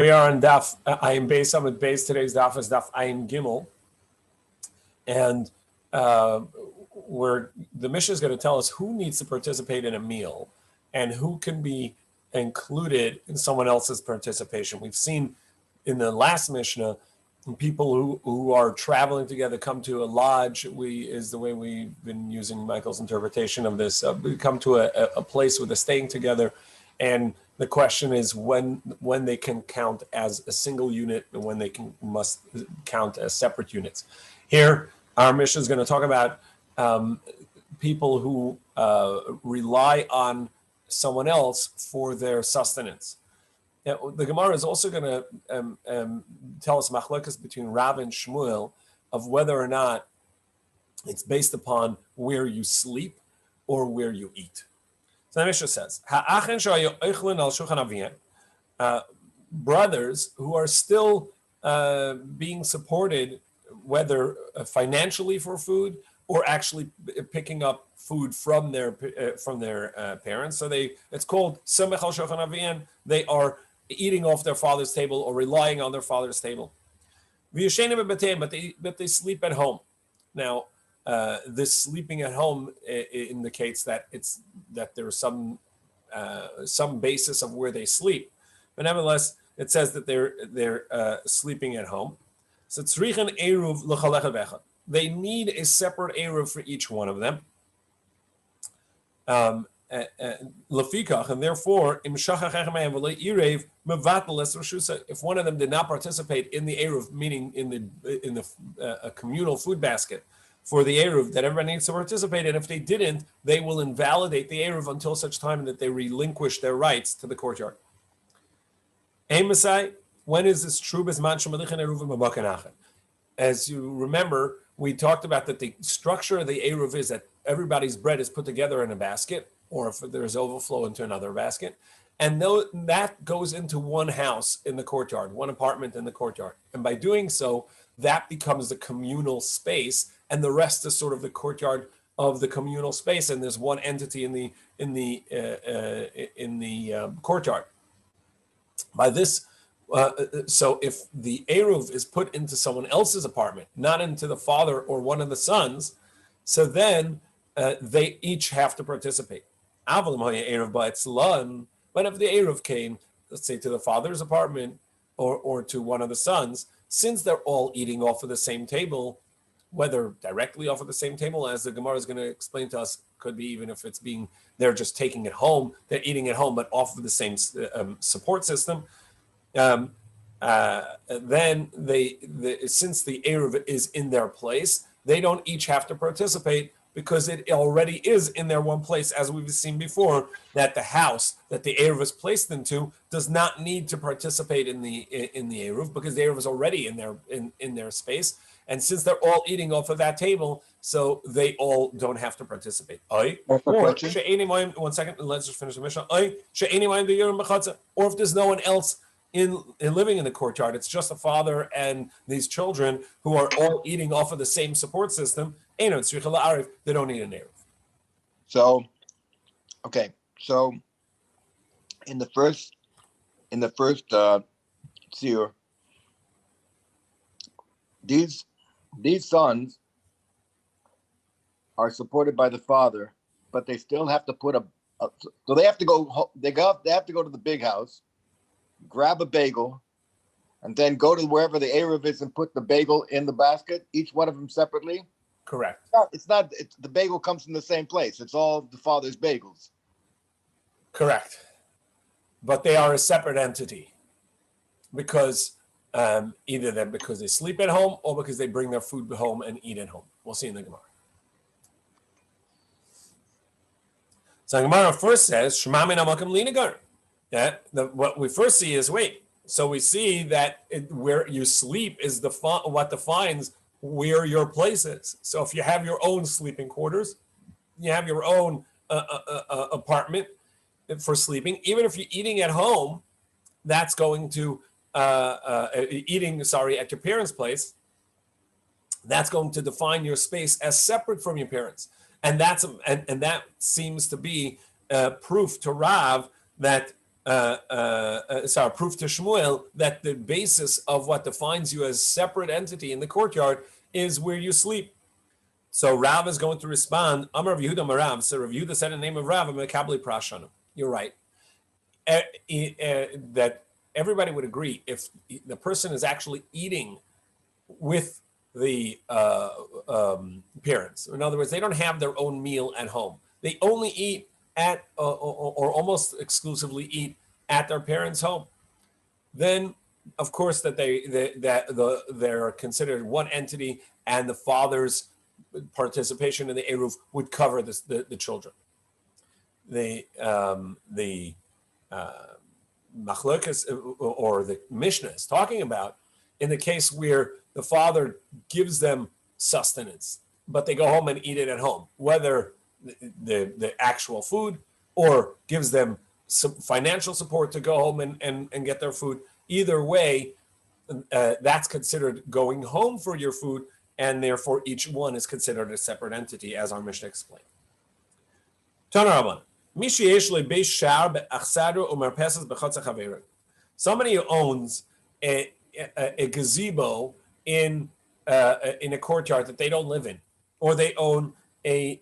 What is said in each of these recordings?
We are on Daf Ayin Beis Amud Beis. Today's Daf is Daf Ayin Gimel, and where the Mishnah is going to tell us who needs to participate in a meal and who can be included in someone else's participation. We've seen in the last Mishnah people who are traveling together come to a lodge. Is the way we've been using Michael's interpretation of this. We come to a place where they're staying together, and the question is when they can count as a single unit and when they must count as separate units. Here, our mission is going to talk about people who rely on someone else for their sustenance. Now, the Gemara is also going to tell us machlokas between Rav and Shmuel of whether or not it's based upon where you sleep or where you eat. So the Mishnah says, brothers who are still being supported, whether financially for food or actually picking up food from their parents. So it's called samech al shulchan aviyan. They are eating off their father's table or relying on their father's table. But they sleep at home. Now, this sleeping at home indicates that there's some basis of where they sleep, but nevertheless, it says that they're sleeping at home. So tzrichan eruv l'chal echad v'echad. They need a separate eruv for each one of them. Lefikach, and therefore, if one of them did not participate in the eruv, meaning in the communal food basket for the eruv that everybody needs to participate in, if they didn't, they will invalidate the eruv until such time that they relinquish their rights to the courtyard. When is this true? As you remember, we talked about that the structure of the eruv is that everybody's bread is put together in a basket, or if there's overflow, into another basket. And that goes into one house in the courtyard, one apartment in the courtyard. And by doing so, that becomes the communal space, and the rest is sort of the courtyard of the communal space. And there's one entity in the courtyard. By this, so if the eruv is put into someone else's apartment, not into the father or one of the sons, so then they each have to participate. But if the eruv came, let's say, to the father's apartment or to one of the sons, since they're all eating off of the same table, whether directly off of the same table, as the Gemara is going to explain to us, could be even if they're just taking it home, they're eating at home, but off of the same support system. Then since the eruv is in their place, they don't each have to participate because it already is in their one place, as we've seen before, that the house that the eruv is placed into does not need to participate in the eruv because the eruv is already in their space, and since they're all eating off of that table, so they all don't have to participate. One second, let's just finish the mission. Or if there's no one else in living in the courtyard, it's just a father and these children who are all eating off of the same support system, they don't need an eruv. So in the first tzir, these sons are supported by the father, but they still have to put so they have to go to the big house, grab a bagel, and then go to wherever the eruv is and put the bagel in the basket, each one of them separately? Correct. It's not the bagel comes from the same place. It's all the father's bagels. Correct. But they are a separate entity because either because they sleep at home or because they bring their food home and eat at home. We'll see in the Gemara. So the Gemara first says, Shema min hamakom linigar. What we first see is, so we see that where you sleep is what defines where your place is. So if you have your own sleeping quarters, you have your own apartment for sleeping, even if you're eating at home, that's going to, at your parents' place, that's going to define your space as separate from your parents. And that seems to be proof to Rav that proof to Shmuel that the basis of what defines you as separate entity in the courtyard is where you sleep. So Rav is going to respond, Amar Rav Yehuda Marav. So Rav Yehuda said in the name of Rav, Mekabli Prashana. You're right. That everybody would agree if the person is actually eating with the parents. In other words, they don't have their own meal at home. They only eat at or almost exclusively eat at their parents' home. Then, of course, that they're considered one entity, and the father's participation in the eruv would cover the children. The machlokas or the Mishnah is talking about in the case where the father gives them sustenance, but they go home and eat it at home, whether the actual food or gives them some financial support to go home and get their food. Either way, that's considered going home for your food, and therefore each one is considered a separate entity, as our Mishnah explained. Somebody who owns a gazebo in a courtyard that they don't live in, or they own a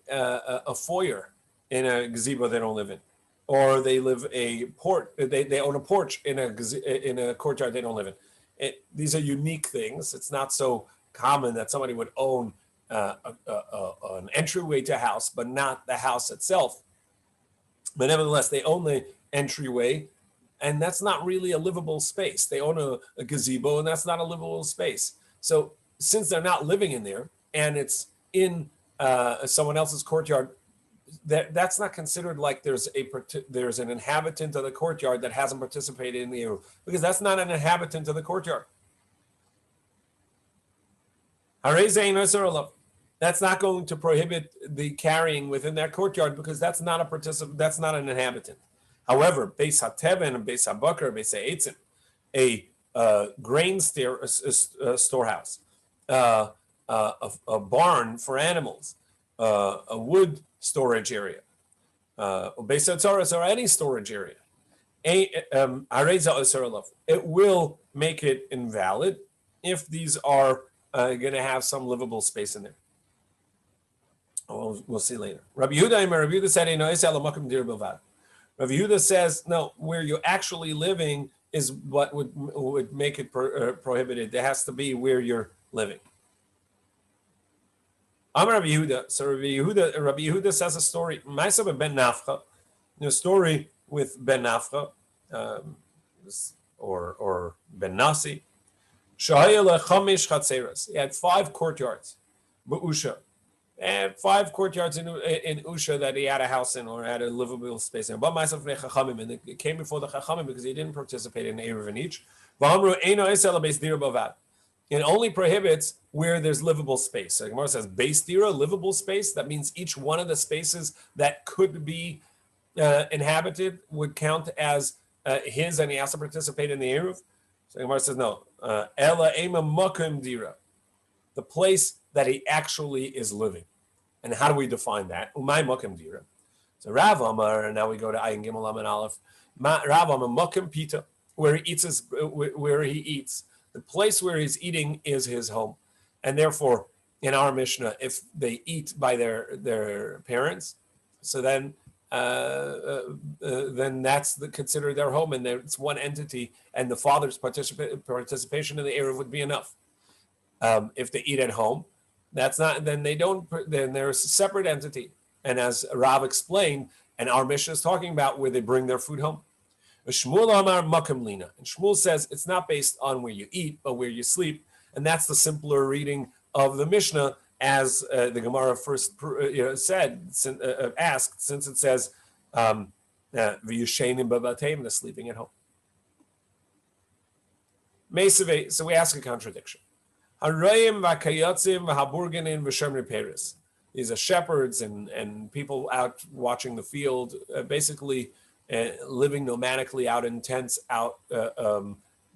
foyer in a gazebo they don't live in, or they live they own a porch in a courtyard they don't live in. These are unique things. It's not so common that somebody would own an entryway to a house, but not the house itself. But nevertheless, they own the entryway, and that's not really a livable space. They own a gazebo, and that's not a livable space. So since they're not living in there, and it's in someone else's courtyard, that's not considered like there's an inhabitant of the courtyard that hasn't participated in the eruv, because that's not an inhabitant of the courtyard. That's not going to prohibit the carrying within that courtyard, because that's not an inhabitant. However, Beis HaTeven and Beis HaBakar, Beis HaEitzim, a grain storehouse, a barn for animals, a wood storage area, Beis HaTzaros, or any storage area, it will make it invalid if these are going to have some livable space in there. We'll see later. Rabbi Yehuda said, Rabbi Yehuda says, no, where you're actually living is what would make it prohibited. There has to be where you're living. Amar Rabbi Yehuda. So Rabbi Yehuda says a story. Ma'aseh ben Nafcha, a story with Ben Nafcha, or Ben Nasi. He had 5 courtyards, Ba'usha, and 5 courtyards in Usha that he had a house in or had a livable space in. But myself and it came before the Chachamim because he didn't participate in Eruvin each. It only prohibits where there's livable space. So Gemara says, base dira, livable space. That means each one of the spaces that could be inhabited would count as his, and he has to participate in the Eruv. So Gemara says, no. Ela ema makom dira, the place that he actually is living. And how do we define that? Umay makom dira. So Rav Amar, and now we go to Ayin Gimel Lamed Aleph. Rav Amar makom pita, where he eats. The place where he's eating is his home, and therefore, in our Mishnah, if they eat by their parents, so then that's considered their home, and it's one entity, and the father's participation in the Eruv would be enough. If they eat at home, that's not. Then they don't. Then there's a separate entity, and as Rav explained, and our Mishnah is talking about where they bring their food home. Shmuel Amar Makam Lina, and Shmuel says it's not based on where you eat, but where you sleep, and that's the simpler reading of the Mishnah, as the Gemara first asked, since it says v'yushenim b'bateim, the sleeping at home. So we ask a contradiction. Harayim v'kayatzim v'haburganim v'shemri peres. These are shepherds and people out watching the field, basically living nomadically out in tents,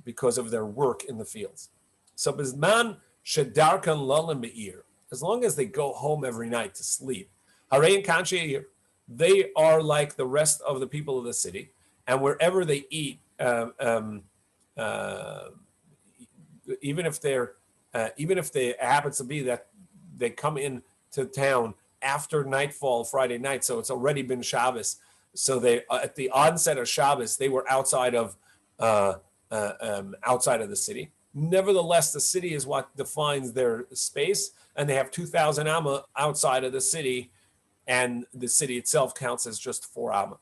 because of their work in the fields. So bizman shedarkan lalim be'ir, as long as they go home every night to sleep, harein kanshei, they are like the rest of the people of the city. and wherever they eat, even if they happens to be that they come in to town after nightfall Friday night, so it's already been Shabbos. So they at the onset of Shabbos they were outside of the city. Nevertheless, the city is what defines their space, and they have 2,000 amma outside of the city, and the city itself counts as just 4 amma.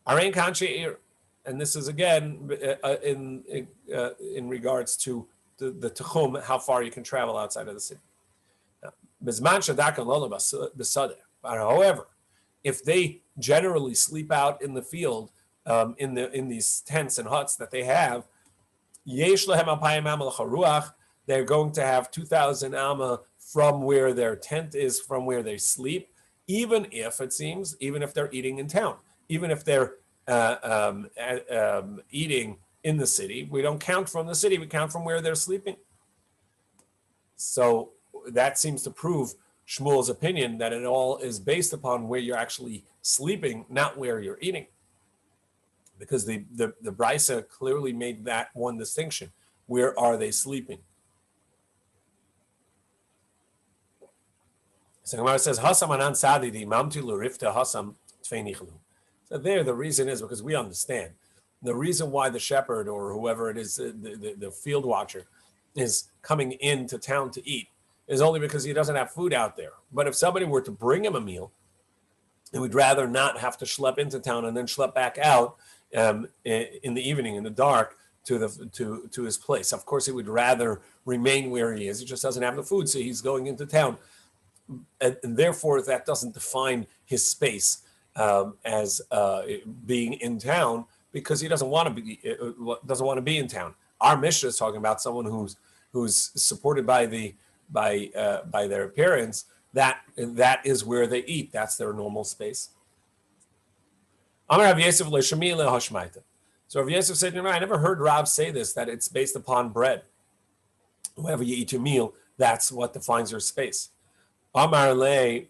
Arain kanche, and this is again in regards to the tchum, how far you can travel outside of the city. However, if they generally sleep out in the field, in these tents and huts that they have, they're going to have 2,000 amma from where their tent is, from where they sleep, even if they're eating in town, even if they're eating in the city. We don't count from the city, we count from where they're sleeping. So that seems to prove Shmuel's opinion that it all is based upon where you're actually sleeping, not where you're eating. Because the Brisa clearly made that one distinction. Where are they sleeping? So Gemara says, Hasam anan sadidi mamti l'rifta hasam tfeinichlu. So there the reason is because we understand. The reason why the shepherd or whoever it is, the field watcher, is coming into town to eat is only because he doesn't have food out there. But if somebody were to bring him a meal, he would rather not have to schlep into town and then schlep back out in the evening, in the dark, to his place. Of course, he would rather remain where he is. He just doesn't have the food, so he's going into town. And therefore, that doesn't define his space as being in town, because he doesn't want to be in town. Our Mishnah is talking about someone who's supported by their parents. That is where they eat. That's their normal space. Amar Rav Yosef le'shami le'hashmaita. So Rav Yosef said, I never heard Rav say this, that it's based upon bread. Whenever you eat your meal, that's what defines your space. Amar le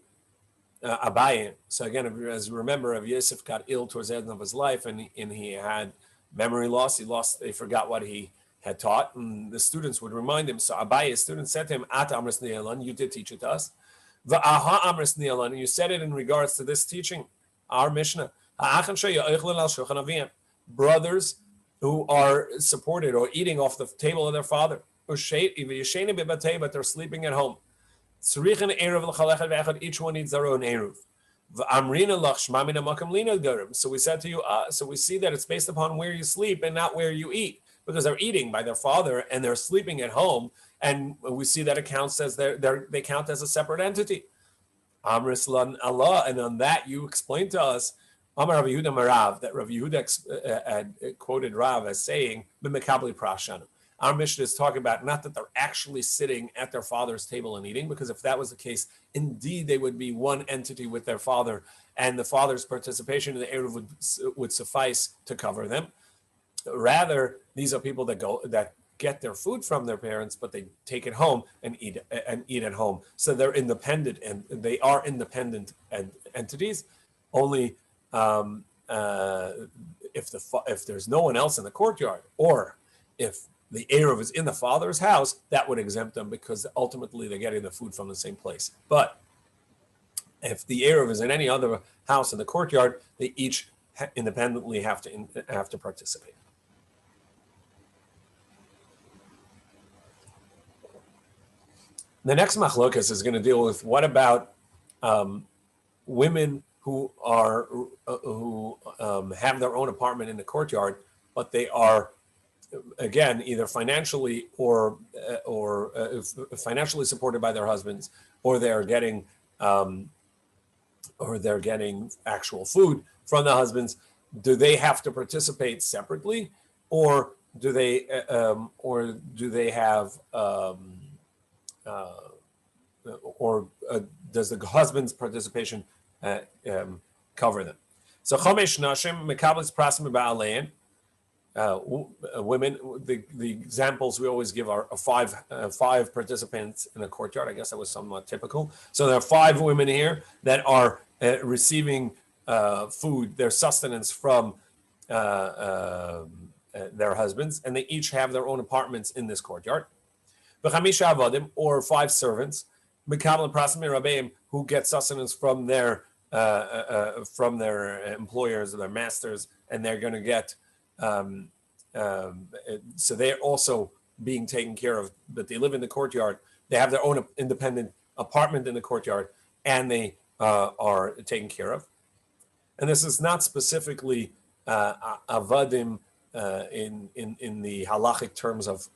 Abaye. So again, as you remember, Rav Yosef got ill towards the end of his life, and he had memory loss. He forgot what he had taught, and the students would remind him. So Abaye's student said to him, At Amris Ni'alan, you did teach it to us. Va'aha Amris Ni'alan, and you said it in regards to this teaching, our Mishnah. Brothers who are supported or eating off the table of their father, but they're sleeping at home. Each one needs their own eruv. So we said to you, so we see that it's based upon where you sleep and not where you eat, because they're eating by their father and they're sleeping at home, and we see that it counts as they count as a separate entity. Amrislan Allah, and on that you explained to us, Amar Rav Yehuda Marav, that Rav Yehuda had quoted Rav as saying, "B'mekabli prashanu." Our Mishnah is talking about not that they're actually sitting at their father's table and eating, because if that was the case, indeed they would be one entity with their father, and the father's participation in the eruv would suffice to cover them. Rather, these are people that get their food from their parents, but they take it home and eat at home. So they're independent, and they are independent entities. Only if there's no one else in the courtyard, or if the eruv is in the father's house, that would exempt them, because ultimately they're getting the food from the same place. But if the eruv is in any other house in the courtyard, they each independently have to participate. The next machlokas is going to deal with what about women who have their own apartment in the courtyard, but they are, again, either financially or financially supported by their husbands, or they're getting actual food from the husbands. Do they have to participate separately, or do they have does the husband's participation cover them? So chomesh nashim mekabels prasim ba'alein. Women, the examples we always give are five participants in a courtyard. I guess that was somewhat typical. So there are 5 women here that are receiving food, their sustenance from their husbands, and they each have their own apartments in this courtyard. V'chamisha avadim, or 5 servants, mekabel prasim rabbeim, who get sustenance from their employers or their masters, and they're going to get. So they're also being taken care of, but they live in the courtyard. They have their own independent apartment in the courtyard, and they are taken care of. And this is not specifically avadim in the halachic terms of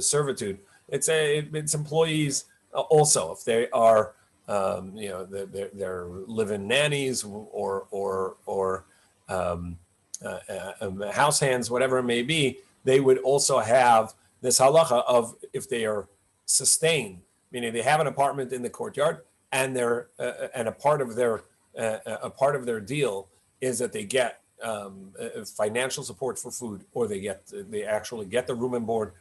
servitude. It's employees also, if they are they're live-in nannies or house hands, whatever it may be. They would also have this halacha of if they are sustained, meaning they have an apartment in the courtyard, and they're and a part of their deal is that they get financial support for food, or they actually get the room and board.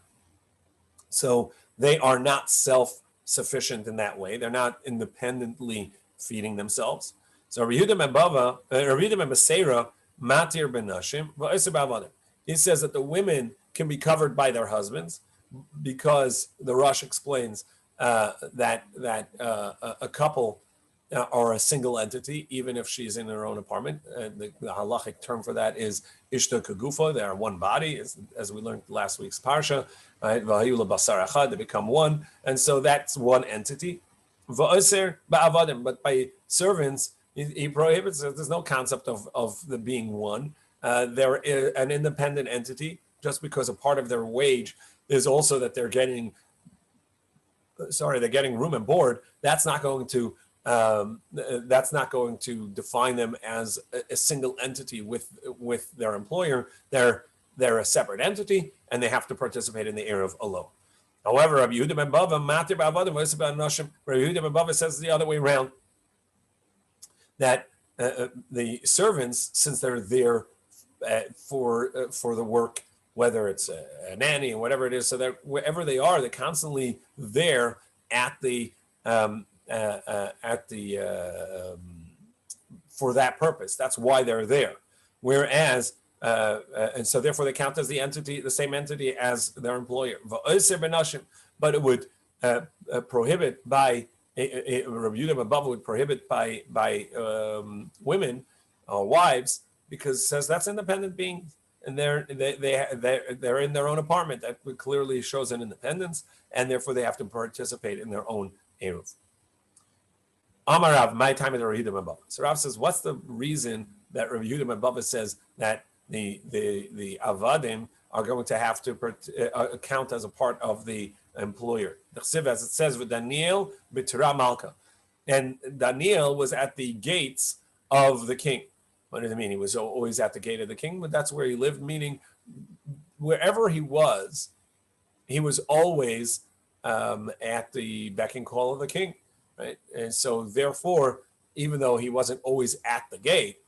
So they are not self-sufficient in that way. They're not independently feeding themselves. So Rabbi Yehuda ben Beseira matir ben nashim v'oser ba'avadim. He says that the women can be covered by their husbands, because the Rosh explains that a couple or a single entity, even if she's in her own apartment. The halachic term for that is ishta kagufa. They are one body, as we learned last week's parsha. Right? They become one, and so that's one entity. V'oser ba'avadim, but by servants, he prohibits it. There's no concept of the being one. They're an independent entity, just because a part of their wage is also that they're getting room and board. That's not going to define them as a single entity with their employer. They're a separate entity, and they have to participate in the Eruv alone. However, Rabbi Yehuda ben Bava matir ba'avadim v'oser ba'nashim. Rabbi Yehuda ben Bava says the other way around, that the servants, since they're there for the work, whether it's a nanny or whatever it is, so that wherever they are, they're constantly there at the for that purpose. That's why they're there. Whereas, and so therefore they count as the same entity as their employer. But it would prohibit by Rabbi Yehuda ben Bava would prohibit by women or wives, because it says that's independent beings, and they're in their own apartment. That clearly shows an independence, and therefore they have to participate in their own eruv. Amar Rav, my time at Rabbi Yehuda ben Bava. So Rav says, what's the reason that Rabbi Yehuda ben Bava says that the avadim are going to have to count as a part of the employer? As it says with Daniel b'Torah Malka, and Daniel was at the gates of the king. What does it mean? He was always at the gate of the king, but that's where he lived, meaning wherever he was always at the beck and call of the king, right? And so therefore, even though he wasn't always at the gate,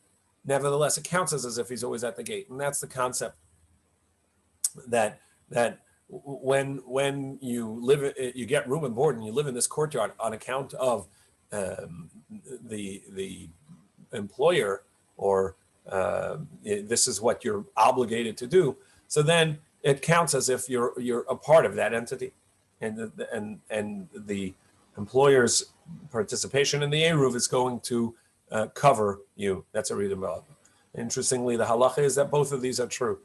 nevertheless, it counts as if he's always at the gate. And that's the concept that when you get room and board and you live in this courtyard on account of the employer, or this is what you're obligated to do, so then it counts as if you're a part of that entity, and the employer's participation in the Eruv is going to cover you. That's a reading about. Interestingly, the halacha is that both of these are true.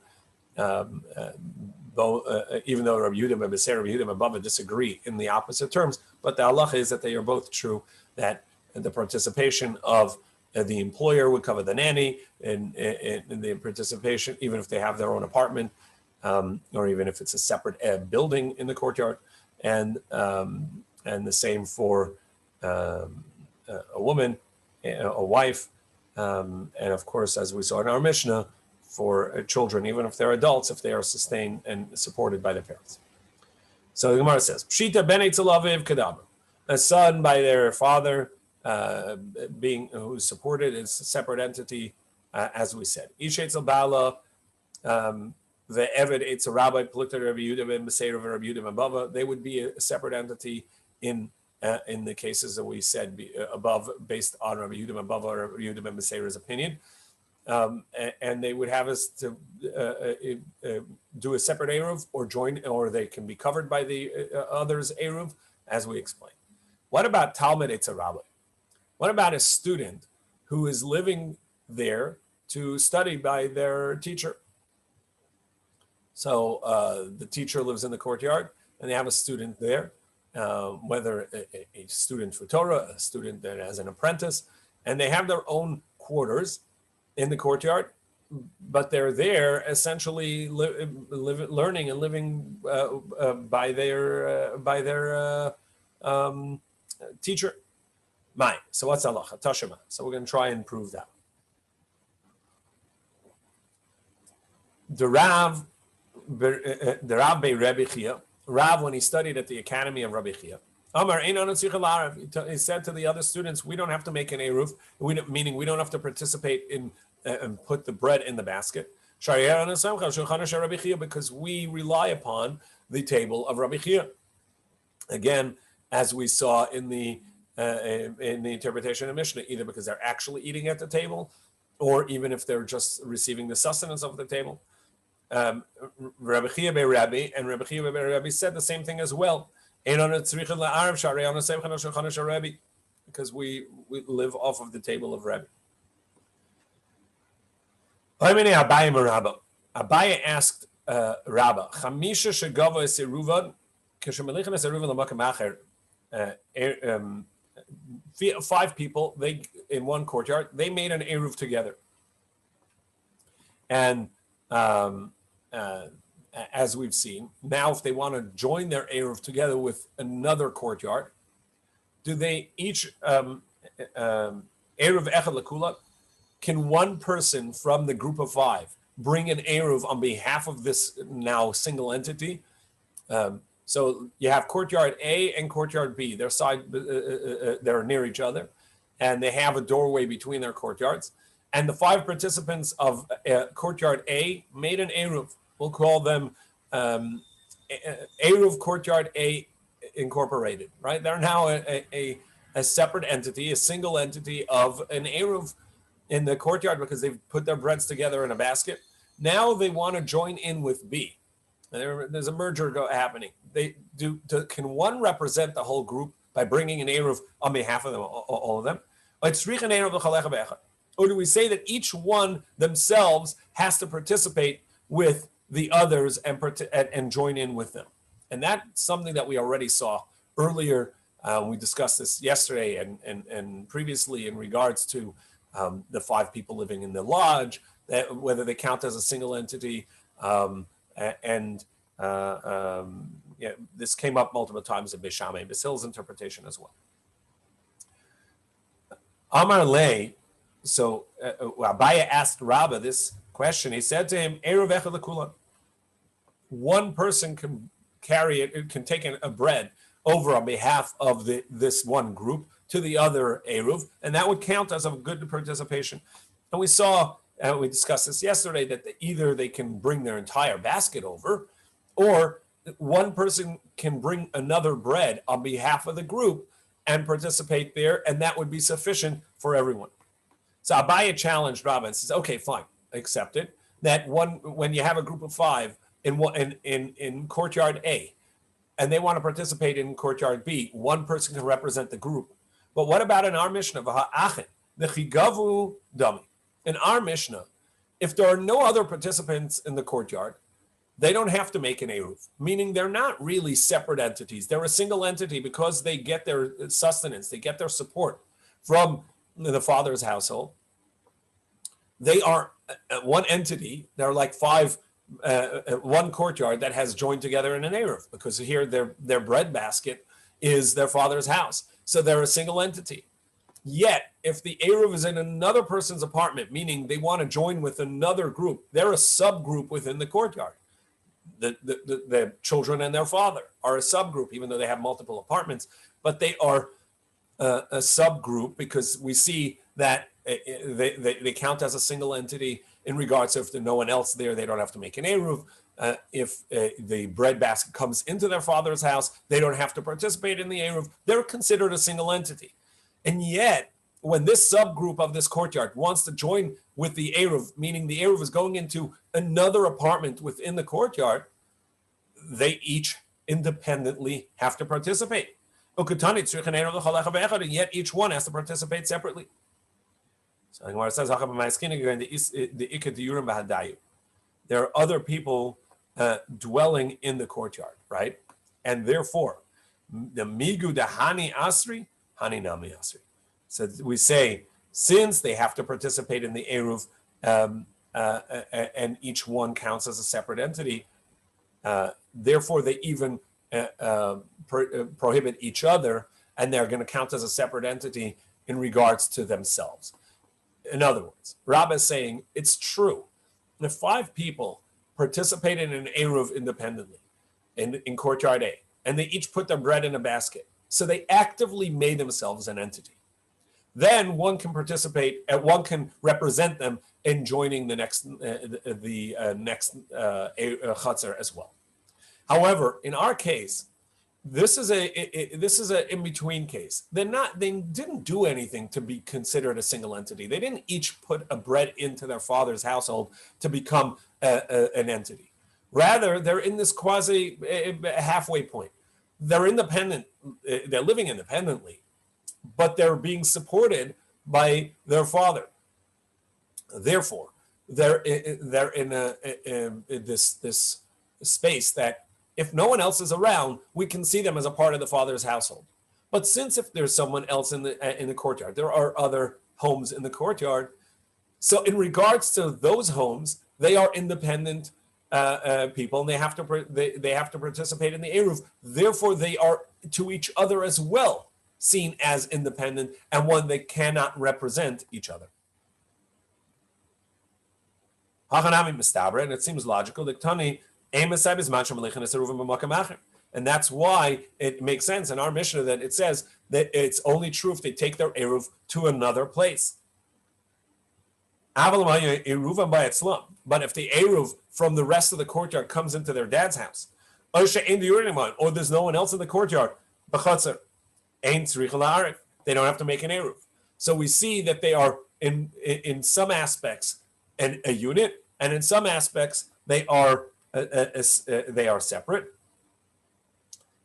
Even though Rabbi Yehuda ben Beseira, Rabbi Yehuda ben Bava disagree in the opposite terms, but the halacha is that they are both true, that the participation of the employer would cover the nanny, and the participation, even if they have their own apartment, or even if it's a separate building in the courtyard, and the same for a woman, a wife, and of course, as we saw in our Mishnah, for children, even if they're adults, if they are sustained and supported by their parents. So the Gemara says, Pshita ben Eitzel Kadabra, a son by their father, being who's supported is a separate entity, as we said. Ish Eitzel Bala, the Eved Eitzel Rabbi, Plikta Rabbi Yehuda ben Beseira, Rabbi Yehuda ben Bava, they would be a separate entity in the cases that we said above, based on Rabbi Yehuda ben Bava or Rabbi Yehuda ben Beseira's opinion. and they would have us to do a separate Eruv or join, or they can be covered by the others' Eruv, as we explained. What about Talmud Eitzer Rabbi? What about a student who is living there to study by their teacher? So the teacher lives in the courtyard, and they have a student there, whether a student for Torah, a student that has an apprentice, and they have their own quarters in the courtyard, but they're there essentially learning and living by their teacher. So what's halacha? Tashema. So we're going to try and prove that. The Rav Bei Rabbi Chia, Rav, when he studied at the Academy of Rabbi Chia, he said to the other students, we don't have to make an eruv, meaning we don't have to participate in and put the bread in the basket, because we rely upon the table of Rabbi Chia. Again, as we saw in the interpretation of Mishnah, either because they're actually eating at the table, or even if they're just receiving the sustenance of the table. Rabbi Chia Bei Rabbi and Rabbi Chia Bei Rabbi said the same thing as well. Because we live off of the table of Rabbi. Abaye asked Rabba, five people, they in one courtyard, they made an eruv together. And as we've seen, now if they want to join their eruv together with another courtyard, do they each eruv echad lekula? Can one person from the group of five bring an eruv on behalf of this now single entity? So you have courtyard A and courtyard B. They're near each other, and they have a doorway between their courtyards. And the five participants of courtyard A made an eruv. We'll call them Eruv Courtyard A Incorporated, right? They're now a separate entity, a single entity of an Eruv in the courtyard because they've put their breads together in a basket. Now they want to join in with B. There's a merger happening. Can one represent the whole group by bringing an Eruv on behalf of them, all of them? Or do we say that each one themselves has to participate with the others and join in with them? And that's something that we already saw earlier. We discussed this yesterday and previously in regards to the five people living in the lodge, that whether they count as a single entity. This came up multiple times in Beis Shammai, Basil's interpretation as well. Amar Lei, so Abaye asked Rabbah this question. He said to him, Eruv echad lekula. One person can carry it, can take a bread over on behalf of this one group to the other Eruv, and that would count as a good participation. And we saw, we discussed this yesterday, that either they can bring their entire basket over, or one person can bring another bread on behalf of the group and participate there, and that would be sufficient for everyone. So Abaye challenged Rabbah and says, okay, fine, accept it, that when you have a group of five in courtyard A, and they want to participate in courtyard B, one person can represent the group. But what about in our Mishnah, the chigavu dami? In our Mishnah, if there are no other participants in the courtyard, they don't have to make an eruv, meaning they're not really separate entities. They're a single entity because they get their sustenance, they get their support from the father's household. They are one entity. They're like five, one courtyard that has joined together in an eruv, because here their bread basket is their father's house. So they're a single entity. Yet, if the eruv is in another person's apartment, meaning they want to join with another group, they're a subgroup within the courtyard. The children and their father are a subgroup, even though they have multiple apartments, but they are a subgroup because we see that they count as a single entity in regards to if there's no one else there, they don't have to make an eruv. If the bread basket comes into their father's house, they don't have to participate in the eruv. They're considered a single entity. And yet, when this subgroup of this courtyard wants to join with the Eruv, meaning the Eruv is going into another apartment within the courtyard, they each independently have to participate. And yet each one has to participate separately. So the Gemara says, there are other people dwelling in the courtyard, right? And therefore, the migu dahani asri, hani nami asri. So we say, since they have to participate in the Eruv, and each one counts as a separate entity, therefore they even prohibit each other, and they're going to count as a separate entity in regards to themselves. In other words, Rabbi is saying it's true. If 5 people participated in an Eruv independently in courtyard A, and they each put their bread in a basket, so they actively made themselves an entity, then one can participate, one can represent them in joining the next chutzner as well. However, in our case, this is a in between case. They didn't do anything to be considered a single entity. They didn't each put a bread into their father's household to become an entity. Rather, they're in this quasi halfway point. They're independent. They're living independently, but they're being supported by their father. Therefore, they're in this space that if no one else is around, we can see them as a part of the father's household. But since if there's someone else in the courtyard, there are other homes in the courtyard. So in regards to those homes, they are independent people, and they have to participate in the Eruv. Therefore, they are to each other as well seen as independent, and one they cannot represent each other. And it seems logical that and that's why it makes sense in our Mishnah that it says that it's only true if they take their Eruv to another place. But if the Eruv from the rest of the courtyard comes into their dad's house, or there's no one else in the courtyard, they don't have to make an Eruv. So we see that they are in some aspects a unit, and in some aspects they are separate.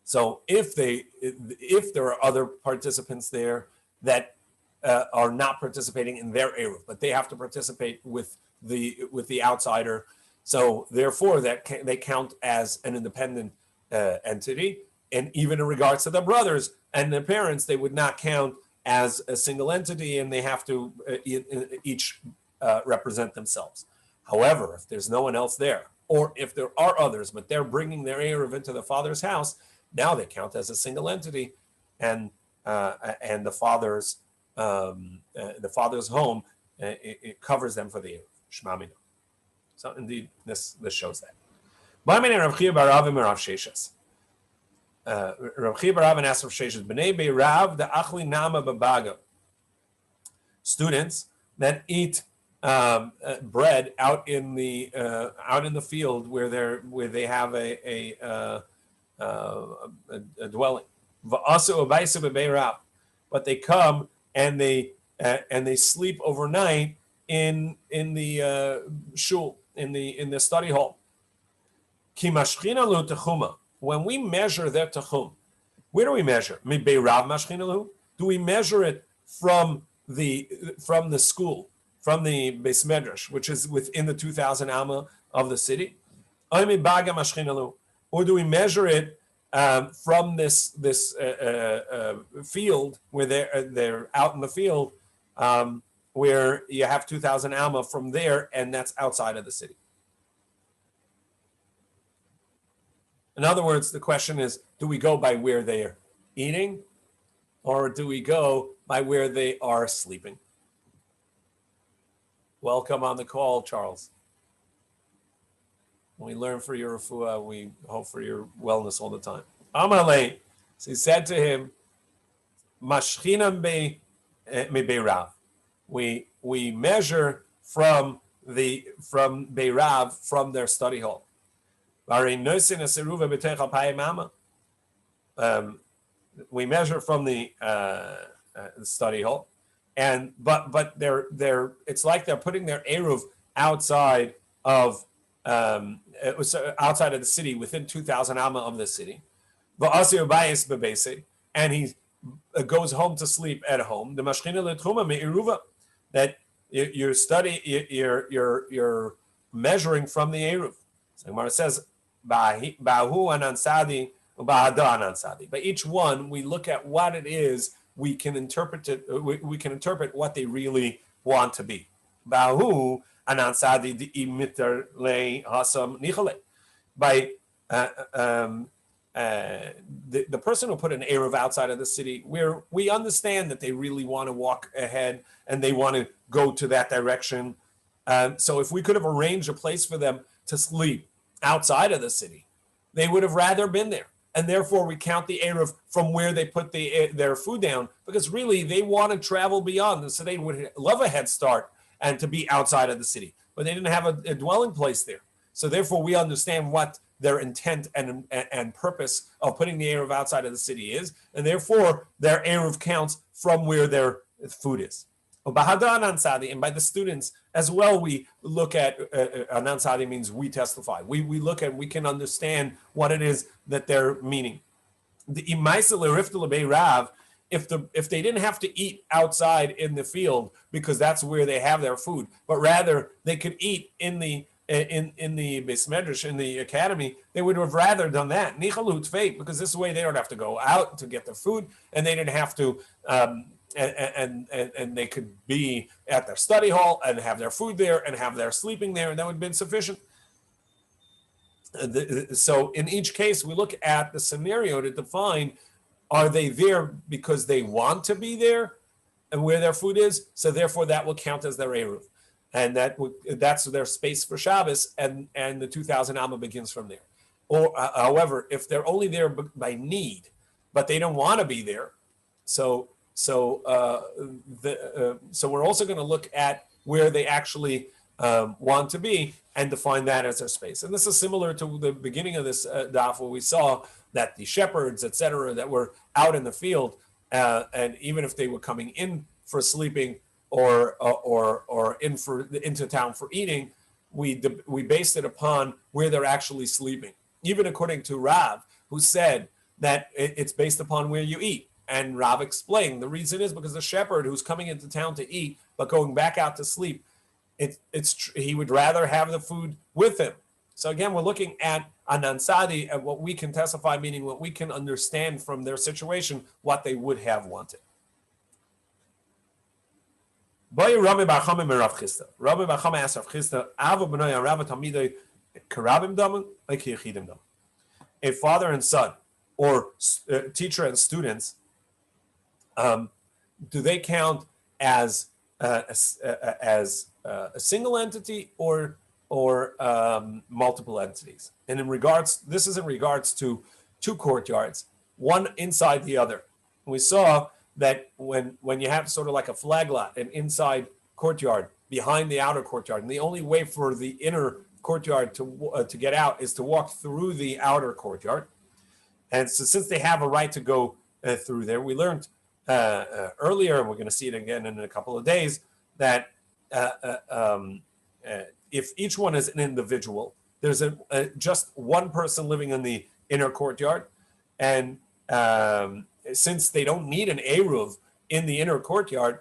So if there are other participants there that are not participating in their Eruv, but they have to participate with the outsider, so therefore they count as an independent entity. And even in regards to their brothers and their parents, they would not count as a single entity, and they have to each represent themselves. However, if there's no one else there, or if there are others, but they're bringing their Eruv into the father's house, now they count as a single entity, and the father's home it covers them for the Eruv. Shema Mino. So indeed, this shows that. Rav Chia bar Rav asked Rav Sheshes, B'nei Beirav the Achli Nama Babaga. Students that eat bread out in the field where they have a dwelling. But they come and they sleep overnight in the shul, in the study hall. When we measure their techum, where do we measure? Do we measure it from the school, from the Beis Medrash, which is within the 2,000 amma of the city? Or do we measure it from this field where they're out in the field, where you have 2,000 amma from there, and that's outside of the city? In other words, the question is, do we go by where they are eating, or do we go by where they are sleeping? Welcome on the call, Charles. We learn for your refuah, we hope for your wellness all the time. Amalei, so he said to him, Mashchinam be Beirav. We measure from Beirav, from their study hall. We measure from the study hall, and but they're it's like they're putting their eruv outside of outside of the city, within 2,000 amma of the city. And he goes home to sleep at home. The mashchina letruma me'iruva, that you're measuring from the eruv. So Gemara says, "Bahu anansadi, ubahada anansadi." By each one, we look at what it is. We can interpret it. We can interpret what they really want to be. Bahu anansadi di imiter le hasam nichale. By the person who put an eruv outside of the city, where we understand that they really want to walk ahead and they want to go to that direction. So if we could have arranged a place for them to sleep outside of the city, they would have rather been there. And therefore we count the eruv from where they put their food down, because really they want to travel beyond. And so they would love a head start and to be outside of the city, but they didn't have a dwelling place there. So therefore we understand what their intent and purpose of putting the eruv outside of the city is, and therefore their eruv counts from where their food is. And by the students as well, we look at anansadi means we testify. We look at, we can understand what it is that they're meaning. The if they didn't have to eat outside in the field because that's where they have their food, but rather they could eat in the Beis Medrash, in the academy, they would have rather done that. Because this way they don't have to go out to get their food, and they didn't have to, and they could be at their study hall and have their food there and have their sleeping there, and that would have been sufficient. So in each case, we look at the scenario to define, are they there because they want to be there and where their food is? So therefore that will count as their eruv. And that's their space for Shabbos, and the 2,000 amma begins from there. Or, however, if they're only there by need, but they don't want to be there, so we're also going to look at where they actually want to be and define that as their space. And this is similar to the beginning of this daf, where we saw that the shepherds, etc., that were out in the field, and even if they were coming in for sleeping, or into town for eating, we based it upon where they're actually sleeping. Even according to Rav, who said that it's based upon where you eat. And Rav explained the reason is because the shepherd who's coming into town to eat but going back out to sleep, he would rather have the food with him. So again, we're looking at anansadi, at what we can testify, meaning what we can understand from their situation, what they would have wanted. Rabbi Bar Chama asked Rav Chisda, a father and son, or teacher and students, do they count as a single entity or multiple entities? And this is in regards to two courtyards, one inside the other. We saw that when you have sort of like a flag lot, an inside courtyard behind the outer courtyard, and the only way for the inner courtyard to get out is to walk through the outer courtyard. And so since they have a right to go through there, we learned earlier, and we're going to see it again in a couple of days, that if each one is an individual, there's just one person living in the inner courtyard, and since they don't need an eruv in the inner courtyard,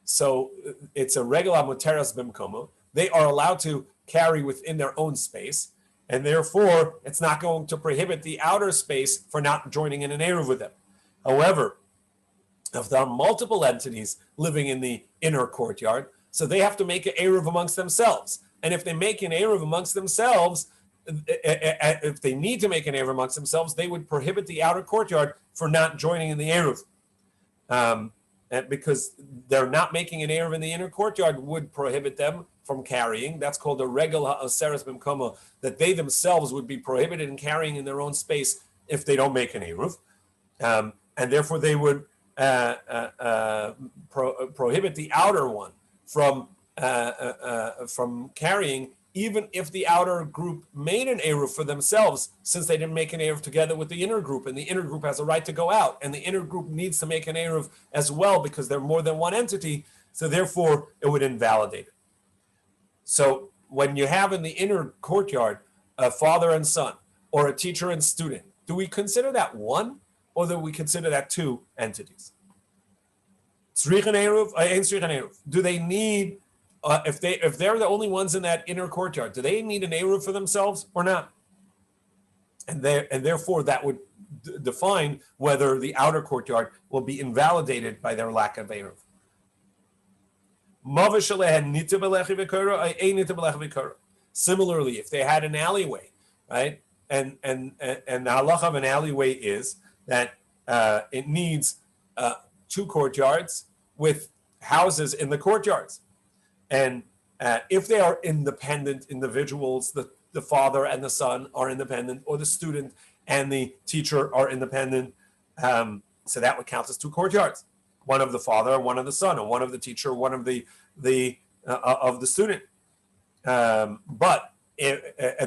so it's a regula muteras bimkomo. They are allowed to carry within their own space, and therefore it's not going to prohibit the outer space for not joining in an eruv with them. However, if there are multiple entities living in the inner courtyard, so they have to make an eruv amongst themselves. And if they make an eruv amongst themselves, if they need to make an eruv amongst themselves, they would prohibit the outer courtyard for not joining in the eruv. Because they're not making an eruv in the inner courtyard would prohibit them from carrying. That's called a regel ha'aseres b'mkomo, that they themselves would be prohibited in carrying in their own space if they don't make an eruv. And therefore they would prohibit the outer one from carrying even if the outer group made an Eruv for themselves, since they didn't make an Eruv together with the inner group, and the inner group has a right to go out, and the inner group needs to make an Eruv as well because they're more than one entity, so therefore it would invalidate it. So when you have in the inner courtyard a father and son, or a teacher and student, do we consider that one, or do we consider that two entities? Do they need, if they're the only ones in that inner courtyard, do they need an Eruv for themselves or not? And therefore that would define whether the outer courtyard will be invalidated by their lack of Eruv. Similarly, if they had an alleyway, right, and the halacha of an alleyway is that it needs two courtyards with houses in the courtyards, and if they are independent individuals, the father and the son are independent, or the student and the teacher are independent, so that would count as two courtyards. One of the father, one of the son, or one of the teacher, one of the student. And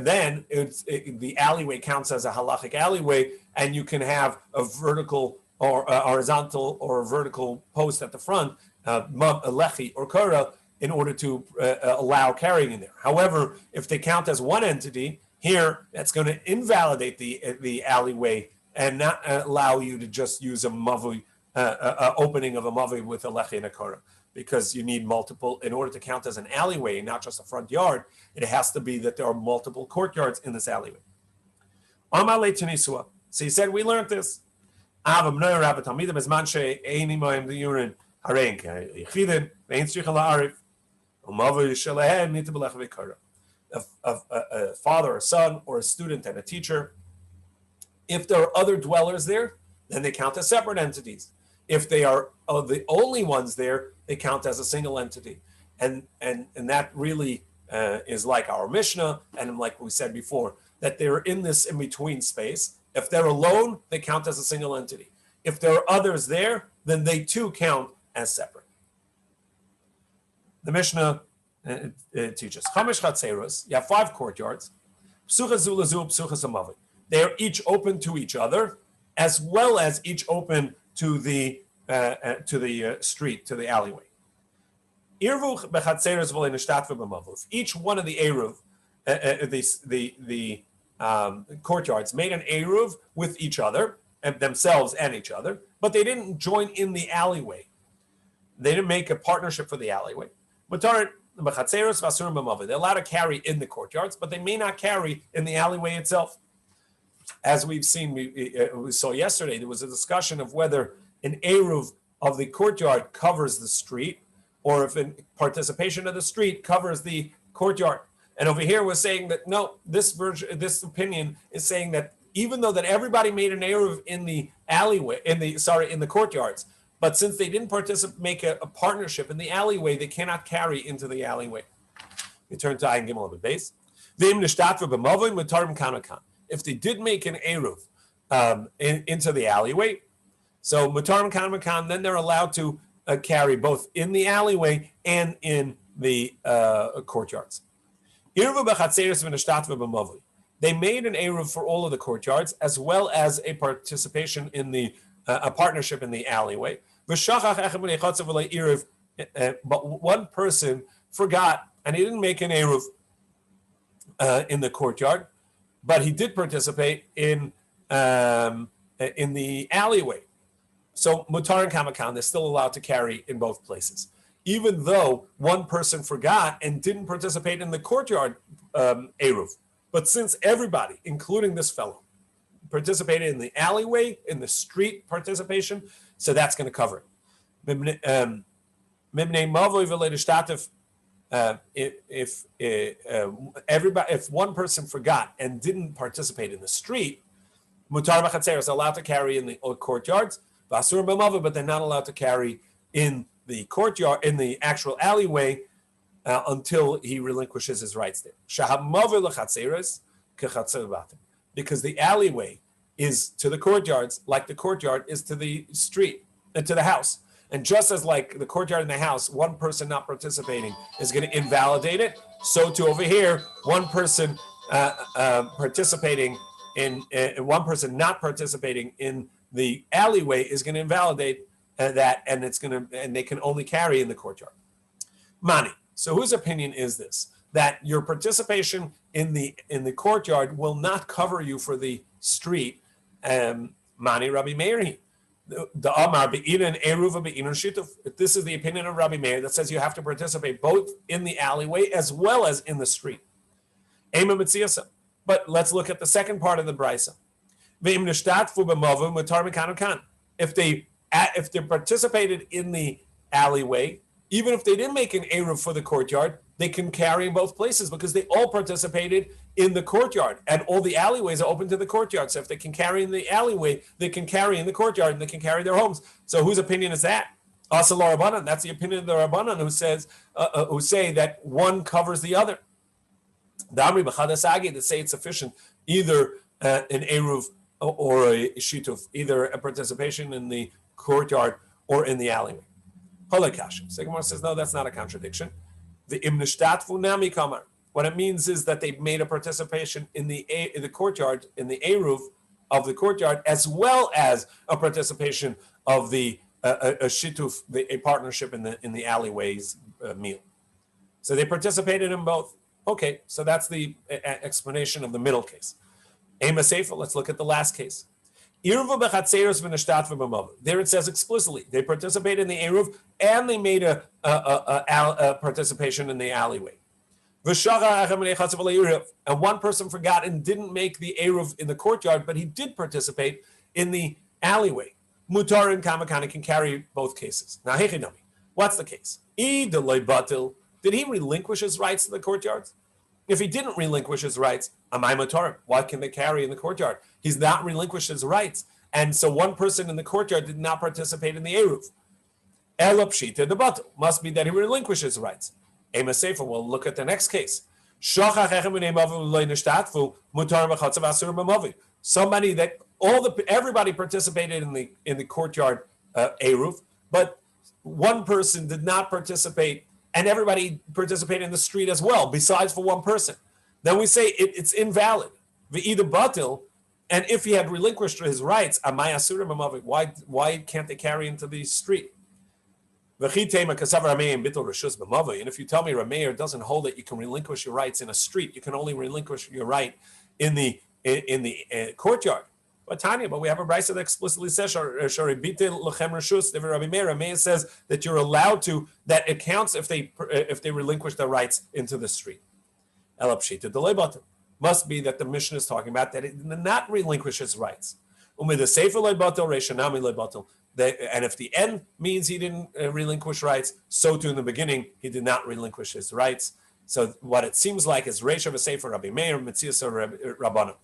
then the alleyway counts as a halachic alleyway, and you can have a vertical or a horizontal or a vertical post at the front, a lechi or kara, in order to allow carrying in there. However, if they count as one entity, here that's going to invalidate the alleyway and not allow you to just use a mavui, opening of a mavui with a lechi and a kara, because you need multiple in order to count as an alleyway, not just a front yard. It has to be that there are multiple courtyards in this alleyway. So he said, we learned this. A father, a son, or a student and a teacher, if there are other dwellers there, then they count as separate entities. If they are the only ones there, they count as a single entity. And that really is like our Mishnah, and like we said before, that they're in this in-between space. If they're alone, they count as a single entity. If there are others there, then they too count as separate. The Mishnah teaches, Chamish Chatzeros, you have 5 courtyards, Psuchas Zulazu, Psuchas Amavi. They are each open to each other, as well as each open to the street, to the alleyway. Irvuch bechatzeres v'lenishtatve b'mavuf. Each one of the eruv, the courtyards, made an eruv with each other, and themselves and each other, but they didn't join in the alleyway. They didn't make a partnership for the alleyway. They're allowed to carry in the courtyards, but they may not carry in the alleyway itself. As we've seen, we saw yesterday, there was a discussion of whether an eruv of the courtyard covers the street, or if in participation of the street covers the courtyard. And over here we're saying that no, this opinion is saying that even though that everybody made an eruv in the alleyway, in the courtyards, but since they didn't make a partnership in the alleyway, they cannot carry into the alleyway. We turn to Ayin Gimel base. If they did make an eruv into the alleyway, so Mutarim Kan, then they're allowed to carry both in the alleyway and in the courtyards. They made an eruv for all of the courtyards, as well as a participation in a partnership in the alleyway. But one person forgot, and he didn't make an eruv in the courtyard, but he did participate in the alleyway. So Mutar and Kamakan, they're still allowed to carry in both places, even though one person forgot and didn't participate in the courtyard eruv. But since everybody, including this fellow, participated in the alleyway, in the street participation, so that's going to cover it. If one person forgot and didn't participate in the street, Mutar B'Chatzer is allowed to carry in the courtyards, but they're not allowed to carry in the courtyard, in the actual alleyway, until he relinquishes his rights there. Because the alleyway is to the courtyards, like the courtyard is to the street, to the house. And just as like the courtyard in the house, one person not participating is going to invalidate it, so too over here, one person participating in one person not participating in the alleyway is going to invalidate that, and they can only carry in the courtyard. Mani. So whose opinion is this? That your participation in the courtyard will not cover you for the street. Mani Rabbi Meir. The Amar be'inan eruva be'inan shituf. This is the opinion of Rabbi Meir that says you have to participate both in the alleyway as well as in the street. Ema mitziyasa. But let's look at the second part of the brisa. Ve'im nishtatfu b'mavu mutar mikanu kan. If they participated in the alleyway, even if they didn't make an eruv for the courtyard, they can carry in both places because they all participated in the courtyard, and all the alleyways are open to the courtyard. So if they can carry in the alleyway, they can carry in the courtyard, and they can carry their homes. So whose opinion is that? Asal Rabbanan. That's the opinion of the Rabbanan who say that one covers the other. The Amri b'chadasagi that say it's sufficient either an eruv or a shituf, either a participation in the courtyard or in the alleyway. Holakash. Sigmar says no, that's not a contradiction. The imnishtatfu nami kamar. What it means is that they made a participation in the courtyard, in the eruv of the courtyard, as well as a participation of the a shituf, a partnership in the alleyways meal. So they participated in both. Okay, so that's the explanation of the middle case. Ema Seifa, let's look at the last case. There it says explicitly they participated in the eruv and they made a participation in the alleyway. And one person forgot and didn't make the eruv in the courtyard, but he did participate in the alleyway. Mutar and Kamakana can carry both cases. Now, what's the case? Did he relinquish his rights in the courtyards? If he didn't relinquish his rights, amai mutar, what can they carry in the courtyard? He's not relinquished his rights. And so one person in the courtyard did not participate in the eruv. Elopshita the batel must be that he relinquished his rights. Ema Seifa, we'll look at the next case. Somebody that everybody participated in the courtyard eruv, but one person did not participate, and everybody participated in the street as well, besides for one person. Then we say it's invalid. V'ida batil, and if he had relinquished his rights, why can't they carry into the street? And if you tell me Rameir doesn't hold that you can relinquish your rights in a street, you can only relinquish your right in the courtyard. But we have a brisa that explicitly says Rameir says that you're allowed to, that it counts if they relinquish their rights into the street. Must be that the Mishnah is talking about that it did not relinquish his rights. And if the end means he didn't relinquish rights, so too in the beginning he did not relinquish his rights. So what it seems like is Reisha v'Sefer Rabbi Meir, Metzias Rabbanan.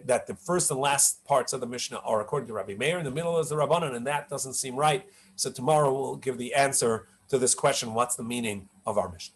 That the first and last parts of the Mishnah are according to Rabbi Meir, in the middle is the Rabbanan, and that doesn't seem right. So tomorrow we'll give the answer to this question: what's the meaning of our Mishnah?